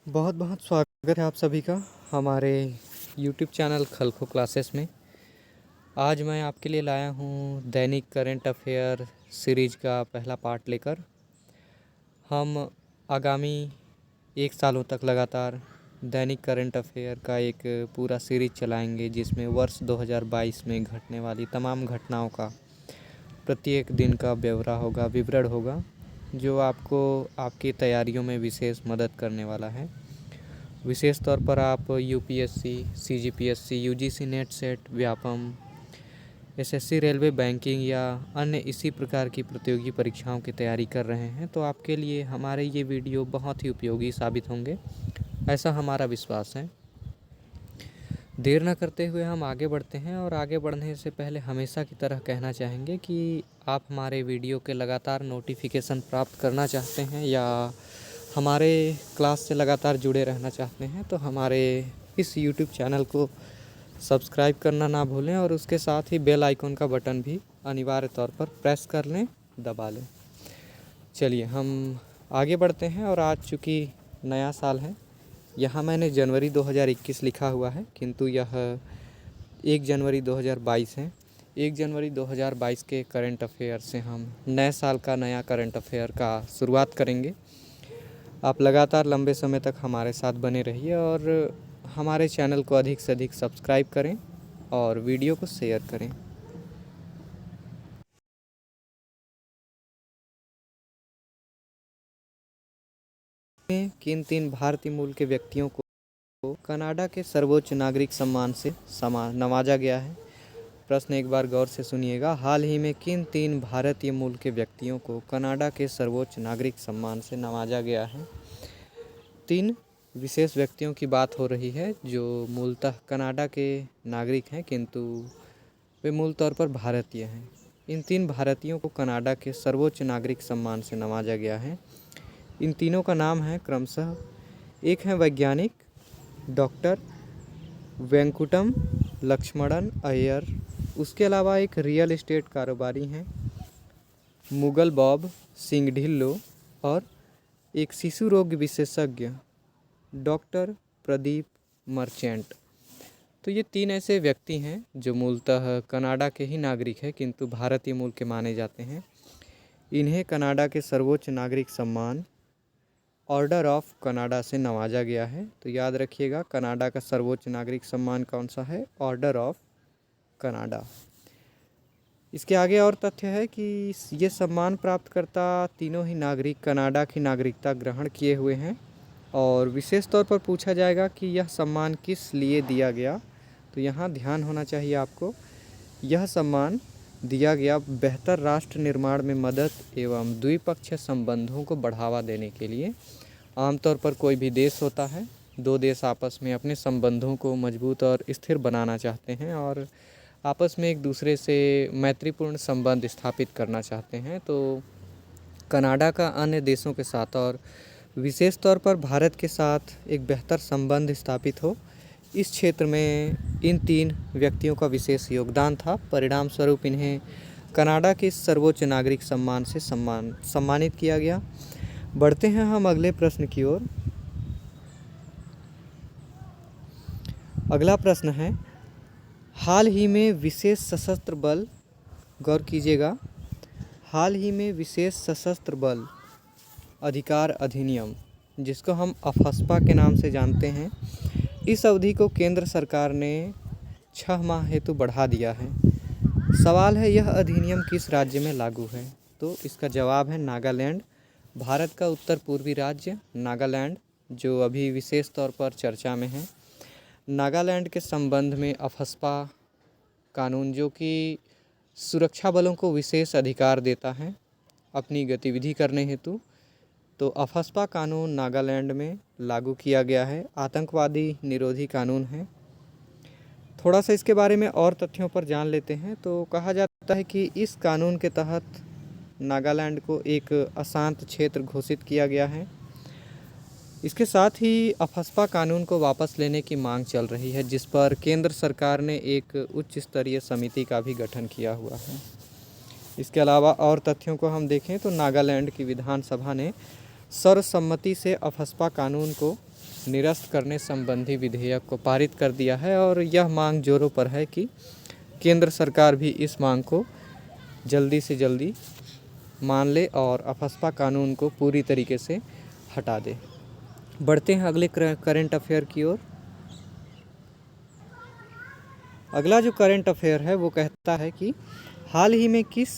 बहुत बहुत स्वागत है आप सभी का हमारे YouTube चैनल खलखो क्लासेस में। आज मैं आपके लिए लाया हूँ दैनिक करंट अफेयर सीरीज का पहला पार्ट लेकर। हम आगामी 1 सालों तक लगातार दैनिक करंट अफेयर का एक पूरा सीरीज चलाएंगे, जिसमें वर्ष 2022 में घटने वाली तमाम घटनाओं का प्रत्येक दिन का ब्यौरा होगा, विवरण होगा, जो आपको आपकी तैयारियों में विशेष मदद करने वाला है। विशेष तौर पर आप UPSC, CGPSC, UGC net set, Vyapam, SSC, railway, banking या अन्य इसी प्रकार की प्रतियोगी परीक्षाओं की तैयारी कर रहे हैं तो आपके लिए हमारे ये वीडियो बहुत ही उपयोगी साबित होंगे, ऐसा हमारा विश्वास है। देर न करते हुए हम आगे बढ़ते हैं, और आगे बढ़ने से पहले हमेशा की तरह कहना चाहेंगे कि आप हमारे वीडियो के लगातार नोटिफिकेशन प्राप्त करना चाहते हैं या हमारे क्लास से लगातार जुड़े रहना चाहते हैं तो हमारे इस YouTube चैनल को सब्सक्राइब करना ना भूलें, और उसके साथ ही बेल आइकन का बटन भी अनिवार्य तौर पर प्रेस कर लें, दबा लें। चलिए हम आगे बढ़ते हैं। और आज चूँकि नया साल है, यहाँ मैंने जनवरी 2021 लिखा हुआ है, किंतु यह 1 जनवरी 2022 है। 1 जनवरी 2022 के करंट अफेयर से हम नए साल का नया करंट अफेयर का शुरुआत करेंगे। आप लगातार लंबे समय तक हमारे साथ बने रहिए और हमारे चैनल को अधिक से अधिक सब्सक्राइब करें और वीडियो को शेयर करें। किन 3 भारतीय मूल के व्यक्तियों को कनाडा के सर्वोच्च नागरिक सम्मान से नवाजा गया है? प्रश्न एक बार गौर से सुनिएगा। हाल ही में किन 3 भारतीय मूल के व्यक्तियों को कनाडा के सर्वोच्च नागरिक सम्मान से नवाजा गया है? 3 विशेष व्यक्तियों की बात हो रही है जो मूलतः कनाडा के नागरिक हैं, किंतु वे मूल तौर पर भारतीय हैं। इन 3 भारतीयों को कनाडा के सर्वोच्च नागरिक सम्मान से नवाजा गया है। इन तीनों का नाम है क्रमशः, एक है वैज्ञानिक डॉक्टर वेंकुटम लक्ष्मणन अय्यर, उसके अलावा एक रियल एस्टेट कारोबारी हैं मुगल बॉब सिंगढिल्लो, और एक शिशु रोग विशेषज्ञ डॉक्टर प्रदीप मर्चेंट। तो ये 3 ऐसे व्यक्ति हैं जो मूलतः कनाडा के ही नागरिक हैं, किंतु भारतीय मूल के माने जाते हैं। इन्हें कनाडा के सर्वोच्च नागरिक सम्मान ऑर्डर ऑफ कनाडा से नवाजा गया है। तो याद रखिएगा, कनाडा का सर्वोच्च नागरिक सम्मान कौन सा है? Order of Canada. इसके आगे और तथ्य है कि ये सम्मान प्राप्तकर्ता तीनों ही नागरिक कनाडा की नागरिकता ग्रहण किए हुए हैं। और विशेष तौर पर पूछा जाएगा कि यह सम्मान किस लिए दिया गया, तो यहाँ ध्यान होना चाहिए आपको। यह सम्मान दिया गया बेहतर राष्ट्र निर्माण में मदद एवं द्विपक्षीय संबंधों को बढ़ावा देने के लिए। आमतौर पर कोई भी देश होता है, 2 देश आपस में अपने संबंधों को मजबूत और स्थिर बनाना चाहते हैं और आपस में एक दूसरे से मैत्रीपूर्ण संबंध स्थापित करना चाहते हैं। तो कनाडा का अन्य देशों के साथ और विशेष तौर पर भारत के साथ एक बेहतर संबंध स्थापित हो, इस क्षेत्र में इन 3 व्यक्तियों का विशेष योगदान था। परिणाम स्वरूप इन्हें कनाडा के सर्वोच्च नागरिक सम्मान से सम्मानित किया गया। बढ़ते हैं हम अगले प्रश्न की ओर। अगला प्रश्न है, हाल ही में विशेष सशस्त्र बल, गौर कीजिएगा, हाल ही में विशेष सशस्त्र बल अधिकार अधिनियम, जिसको हम अफस्पा के नाम से जानते हैं, इस अवधि को केंद्र सरकार ने 6 माह हेतु बढ़ा दिया है। सवाल है, यह अधिनियम किस राज्य में लागू है? तो इसका जवाब है नागालैंड। भारत का उत्तर पूर्वी राज्य नागालैंड, जो अभी विशेष तौर पर चर्चा में है। नागालैंड के संबंध में अफस्पा कानून, जो कि सुरक्षा बलों को विशेष अधिकार देता है अपनी गतिविधि करने हेतु, तो अफस्पा कानून नागालैंड में लागू किया गया है। आतंकवादी निरोधी कानून है। थोड़ा सा इसके बारे में और तथ्यों पर जान लेते हैं। तो कहा जाता है कि इस कानून के तहत नागालैंड को एक अशांत क्षेत्र घोषित किया गया है। इसके साथ ही अफस्पा कानून को वापस लेने की मांग चल रही है, जिस पर केंद्र सरकार ने एक उच्च स्तरीय समिति का भी गठन किया हुआ है। इसके अलावा और तथ्यों को हम देखें तो नागालैंड की विधानसभा ने सर्वसम्मति से अफस्पा कानून को निरस्त करने संबंधी विधेयक को पारित कर दिया है और यह मांग जोरों पर है कि केंद्र सरकार भी इस मांग को जल्दी से जल्दी मान ले और अफस्पा कानून को पूरी तरीके से हटा दे। बढ़ते हैं अगले करंट अफेयर की ओर। अगला जो करंट अफेयर है वो कहता है कि हाल ही में किस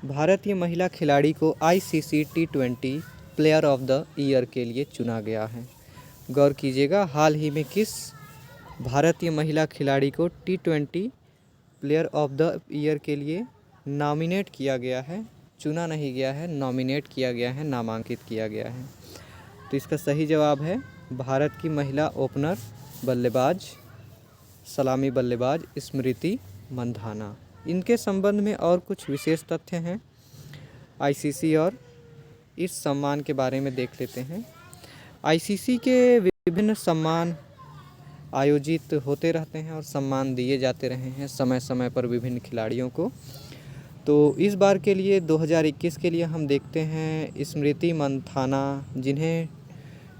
भारतीय महिला खिलाड़ी को ICC T20 player of the year के लिए चुना गया है। गौर कीजिएगा, हाल ही में किस भारतीय महिला खिलाड़ी को T20 player of the year के लिए नॉमिनेट किया गया है। चुना नहीं गया है, नॉमिनेट किया गया है, नामांकित किया गया है। तो इसका सही जवाब है भारत की महिला ओपनर बल्लेबाज, सलामी बल्लेबाज स्मृति मंधाना। इनके संबंध में और कुछ विशेष तथ्य हैं ICC और इस सम्मान के बारे में देख लेते हैं। ICC के विभिन्न सम्मान आयोजित होते रहते हैं और सम्मान दिए जाते रहे हैं समय समय पर विभिन्न खिलाड़ियों को। तो इस बार के लिए 2021 के लिए हम देखते हैं स्मृति मंधाना, जिन्हें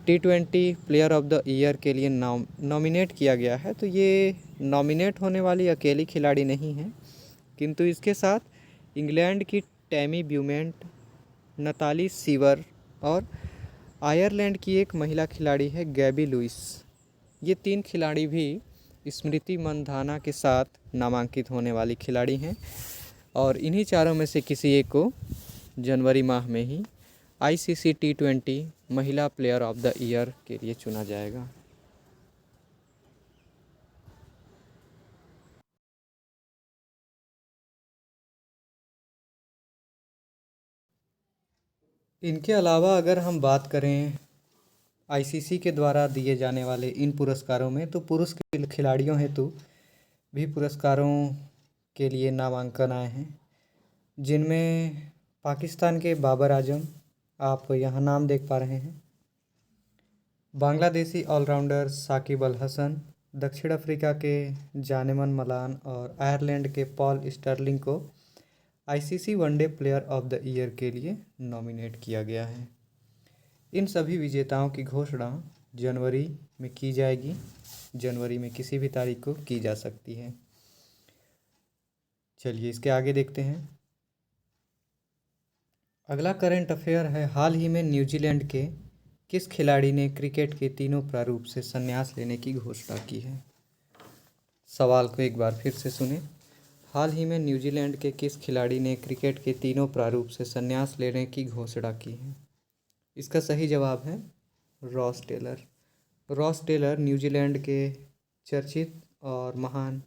T20 player of the year के लिए नॉमिनेट किया गया है। तो ये नॉमिनेट होने वाली अकेली खिलाड़ी नहीं है, किंतु इसके साथ इंग्लैंड की टैमी ब्यूमेंट, नताली सीवर और आयरलैंड की एक महिला खिलाड़ी है गैबी लुइस। ये 3 खिलाड़ी भी स्मृति मंधाना के साथ नामांकित होने वाली खिलाड़ी हैं और इन्हीं चारों में से किसी एक को जनवरी माह में ही ICC T20 महिला प्लेयर ऑफ द ईयर के लिए चुना जाएगा। इनके अलावा अगर हम बात करें ICC के द्वारा दिए जाने वाले इन पुरस्कारों में, तो पुरुष खिलाड़ियों हेतु भी पुरस्कारों के लिए नामांकन आए हैं, जिनमें पाकिस्तान के बाबर आजम, आप यहाँ नाम देख पा रहे हैं, बांग्लादेशी ऑलराउंडर साकिब अल हसन, दक्षिण अफ्रीका के जानेमन मलान और आयरलैंड के पॉल स्टर्लिंग को ICC one day player of the year के लिए नॉमिनेट किया गया है। इन सभी विजेताओं की घोषणा जनवरी में की जाएगी। जनवरी में किसी भी तारीख को की जा सकती है। चलिए इसके आगे देखते हैं। अगला करंट अफेयर है, हाल ही में न्यूजीलैंड के किस खिलाड़ी ने क्रिकेट के तीनों प्रारूप से संन्यास लेने की घोषणा की है। सवाल को एक बार फिर से सुने। हाल ही में न्यूजीलैंड के किस खिलाड़ी ने क्रिकेट के तीनों प्रारूप से संन्यास लेने की घोषणा की है। इसका सही जवाब है Ross Taylor. Ross Taylor New Zealand के चर्चित और महान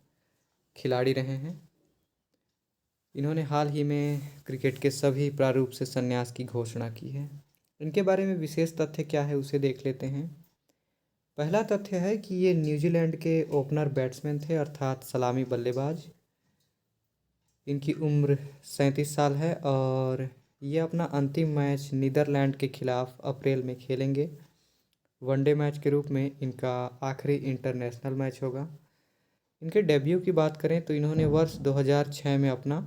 खिलाड़ी रहे हैं। इन्होंने हाल ही में क्रिकेट के सभी प्रारूप से संन्यास की घोषणा की है। इनके बारे में विशेष तथ्य क्या है उसे देख लेते हैं। पहला तथ्य है कि ये न्यूजीलैंड के ओपनर बैट्समैन थे, अर्थात सलामी बल्लेबाज। इनकी उम्र 37 साल है और ये अपना अंतिम मैच नीदरलैंड के खिलाफ अप्रैल में खेलेंगे। वनडे मैच के रूप में इनका आखिरी इंटरनेशनल मैच होगा। इनके डेब्यू की बात करें तो इन्होंने वर्ष 2006 में अपना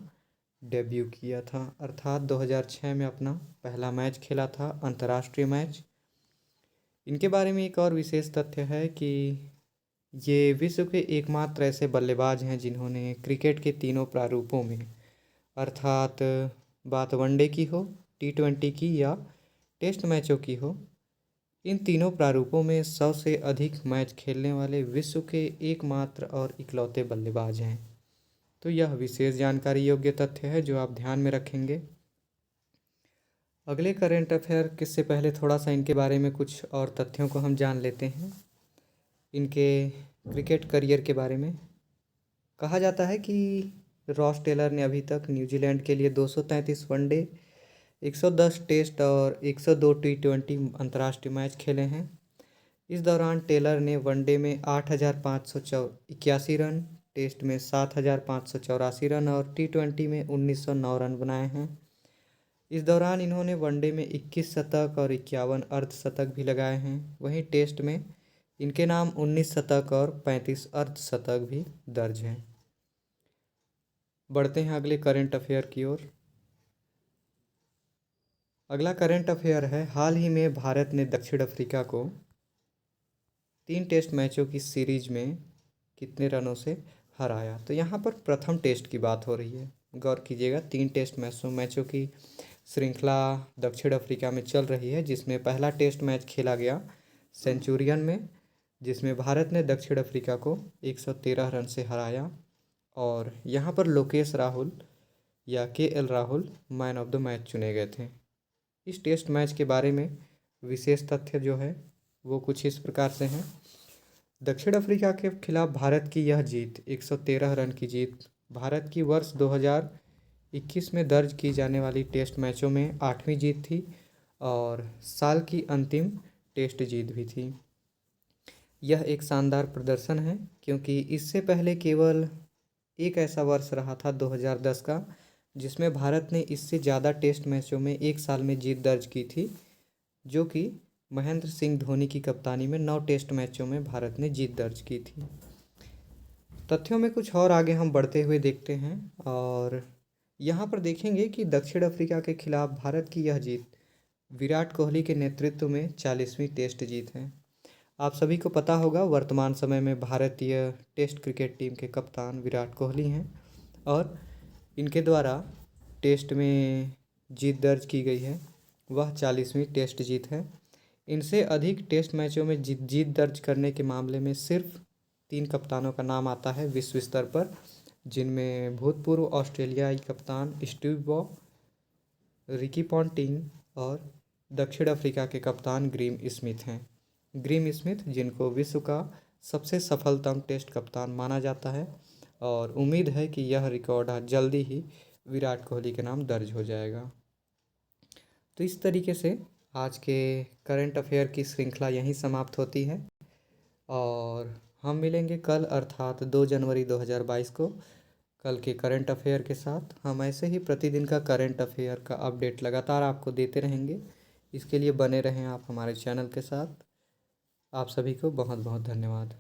डेब्यू किया था, अर्थात 2006 में अपना पहला मैच खेला था, अंतर्राष्ट्रीय मैच। इनके बारे में एक और विशेष तथ्य है कि ये विश्व के एकमात्र ऐसे बल्लेबाज हैं जिन्होंने क्रिकेट के तीनों प्रारूपों में, अर्थात बात वनडे की हो, T20 की या टेस्ट मैचों की हो, इन तीनों प्रारूपों में 100 से अधिक मैच खेलने वाले विश्व के एकमात्र और इकलौते बल्लेबाज हैं। तो यह विशेष जानकारी योग्य तथ्य है जो आप ध्यान में रखेंगे। अगले करंट अफेयर किससे पहले थोड़ा सा इनके बारे में कुछ और तथ्यों को हम जान लेते हैं। इनके क्रिकेट करियर के बारे में कहा जाता है कि रॉस टेलर ने अभी तक न्यूजीलैंड के लिए 233 वनडे, 110 टेस्ट और 102 T20 अंतर्राष्ट्रीय मैच खेले हैं। इस दौरान टेलर ने वनडे में 8,581 रन, टेस्ट में 7,584 रन और T20 में 1,909 रन बनाए हैं। इस दौरान इन्होंने वनडे में 21 शतक और 51 अर्धशतक भी लगाए हैं। वहीं टेस्ट में इनके नाम 19 शतक और 35 अर्धशतक भी दर्ज हैं। बढ़ते हैं अगले करंट अफेयर की ओर। अगला करंट अफेयर है, हाल ही में भारत ने दक्षिण अफ्रीका को 3 टेस्ट मैचों की सीरीज में कितने रनों से हराया। तो यहाँ पर प्रथम टेस्ट की बात हो रही है, गौर कीजिएगा। 3 टेस्ट मैचों की श्रृंखला दक्षिण अफ्रीका में चल रही है, जिसमें पहला टेस्ट मैच खेला गया सेंचुरियन में, जिसमें भारत ने दक्षिण अफ्रीका को 113 रन से हराया। और यहाँ पर लोकेश राहुल या KL Rahul man of the match चुने गए थे। इस टेस्ट मैच के बारे में विशेष तथ्य जो है वो कुछ इस प्रकार से हैं। दक्षिण अफ्रीका के खिलाफ भारत की यह जीत 113 रन की जीत भारत की वर्ष 2021 में दर्ज की जाने वाली टेस्ट मैचों में 8वीं जीत थी और साल की अंतिम टेस्ट जीत भी थी। यह एक शानदार प्रदर्शन है, क्योंकि इससे पहले केवल एक ऐसा वर्ष रहा था 2010 का, जिसमें भारत ने इससे ज़्यादा टेस्ट मैचों में एक साल में जीत दर्ज की थी, जो कि महेंद्र सिंह धोनी की कप्तानी में 9 टेस्ट मैचों में भारत ने जीत दर्ज की थी। तथ्यों में कुछ और आगे हम बढ़ते हुए देखते हैं और यहाँ पर देखेंगे कि दक्षिण अफ्रीका के खिलाफ भारत की यह जीत विराट कोहली के नेतृत्व में 40वीं टेस्ट जीत है। आप सभी को पता होगा, वर्तमान समय में भारतीय टेस्ट क्रिकेट टीम के कप्तान विराट कोहली हैं और इनके द्वारा टेस्ट में जीत दर्ज की गई है, वह 40वीं टेस्ट जीत है। इनसे अधिक टेस्ट मैचों में जीत दर्ज करने के मामले में सिर्फ 3 कप्तानों का नाम आता है विश्व स्तर पर, जिनमें भूतपूर्व ऑस्ट्रेलियाई कप्तान स्टीव वॉ, रिकी पॉन्टिंग और दक्षिण अफ्रीका के कप्तान ग्रीम स्मिथ हैं। ग्रीम स्मिथ जिनको विश्व का सबसे सफलतम टेस्ट कप्तान माना जाता है और उम्मीद है कि यह रिकॉर्ड जल्दी ही विराट कोहली के नाम दर्ज हो जाएगा। तो इस तरीके से आज के करंट अफेयर की श्रृंखला यहीं समाप्त होती है और हम मिलेंगे कल अर्थात 2 जनवरी 2022 को कल के करंट अफेयर के साथ। हम ऐसे ही प्रतिदिन का करंट अफेयर का अपडेट लगातार आपको देते रहेंगे। इसके लिए बने रहें आप हमारे चैनल के साथ। आप सभी को बहुत बहुत धन्यवाद।